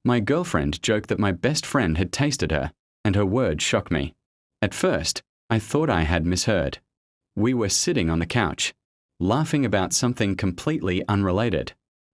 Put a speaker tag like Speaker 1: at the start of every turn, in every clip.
Speaker 1: My girlfriend joked that my best friend had tasted her, and her words shocked me. At first, I thought I had misheard. We were sitting on the couch, laughing about something completely unrelated,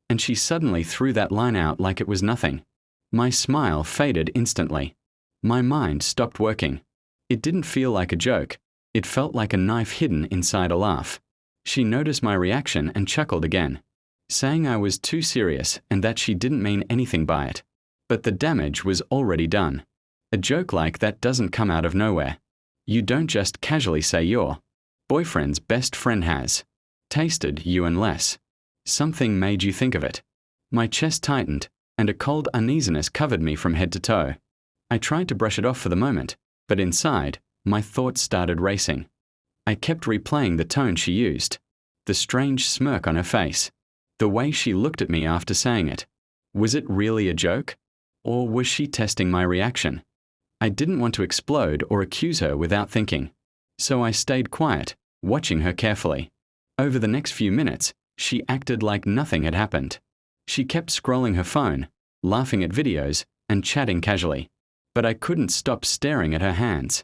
Speaker 1: and she suddenly threw that line out like it was nothing. My smile faded instantly. My mind stopped working. It didn't feel like a joke. It felt like a knife hidden inside a laugh. She noticed my reaction and chuckled again, saying I was too serious and that she didn't mean anything by it. But the damage was already done. A joke like that doesn't come out of nowhere. You don't just casually say your boyfriend's best friend has tasted you unless something made you think of it. My chest tightened, and a cold uneasiness covered me from head to toe. I tried to brush it off for the moment, but inside, my thoughts started racing. I kept replaying the tone she used, the strange smirk on her face, the way she looked at me after saying it. Was it really a joke? Or was she testing my reaction? I didn't want to explode or accuse her without thinking, so I stayed quiet, watching her carefully. Over the next few minutes, she acted like nothing had happened. She kept scrolling her phone, laughing at videos, and chatting casually. But I couldn't stop staring at her hands,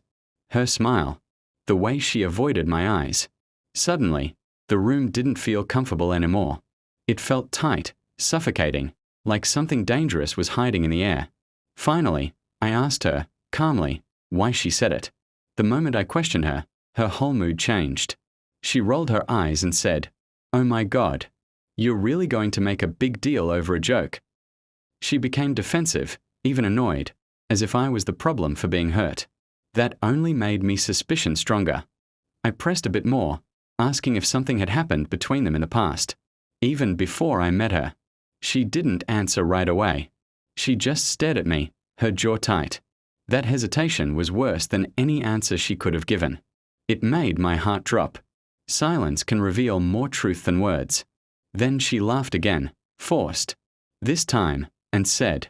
Speaker 1: her smile, the way she avoided my eyes. Suddenly, the room didn't feel comfortable anymore. It felt tight, suffocating, like something dangerous was hiding in the air. Finally, I asked her, calmly, why she said it. The moment I questioned her, her whole mood changed. She rolled her eyes and said, "Oh my God, you're really going to make a big deal over a joke?" She became defensive, even annoyed, as if I was the problem for being hurt. That only made me suspicion stronger. I pressed a bit more, asking if something had happened between them in the past. Even before I met her, she didn't answer right away. She just stared at me, her jaw tight. That hesitation was worse than any answer she could have given. It made my heart drop. Silence can reveal more truth than words. Then she laughed again, forced, this time, and said,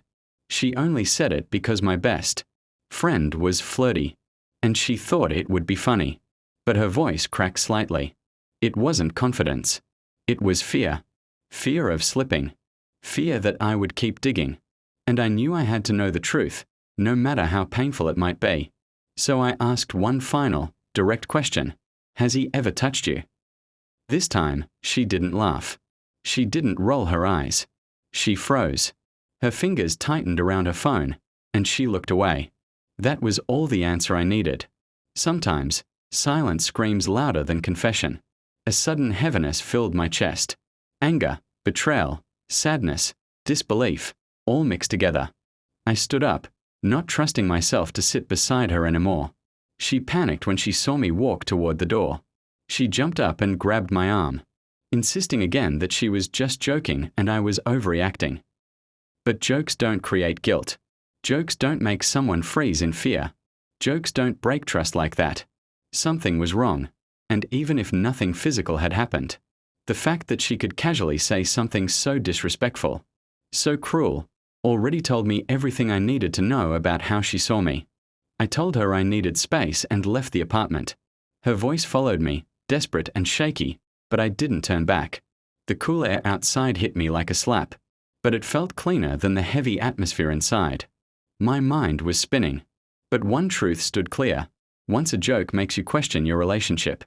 Speaker 1: she only said it because my best friend was flirty, and she thought it would be funny. But her voice cracked slightly. It wasn't confidence. It was fear. Fear of slipping. Fear that I would keep digging. And I knew I had to know the truth, no matter how painful it might be. So I asked one final, direct question. Has he ever touched you? This time, she didn't laugh. She didn't roll her eyes. She froze. Her fingers tightened around her phone, and she looked away. That was all the answer I needed. Sometimes, silence screams louder than confession. A sudden heaviness filled my chest. Anger, betrayal, sadness, disbelief, all mixed together. I stood up, not trusting myself to sit beside her anymore. She panicked when she saw me walk toward the door. She jumped up and grabbed my arm, insisting again that she was just joking and I was overreacting. But jokes don't create guilt. Jokes don't make someone freeze in fear. Jokes don't break trust like that. Something was wrong, and even if nothing physical had happened, the fact that she could casually say something so disrespectful, so cruel, already told me everything I needed to know about how she saw me. I told her I needed space and left the apartment. Her voice followed me, desperate and shaky, but I didn't turn back. The cool air outside hit me like a slap, but it felt cleaner than the heavy atmosphere inside. My mind was spinning, but one truth stood clear. Once a joke makes you question your relationship,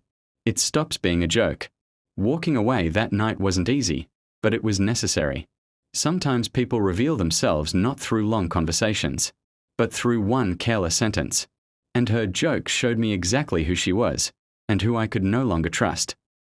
Speaker 1: it stops being a joke. Walking away that night wasn't easy, but it was necessary. Sometimes people reveal themselves not through long conversations, but through one careless sentence. And her joke showed me exactly who she was, and who I could no longer trust.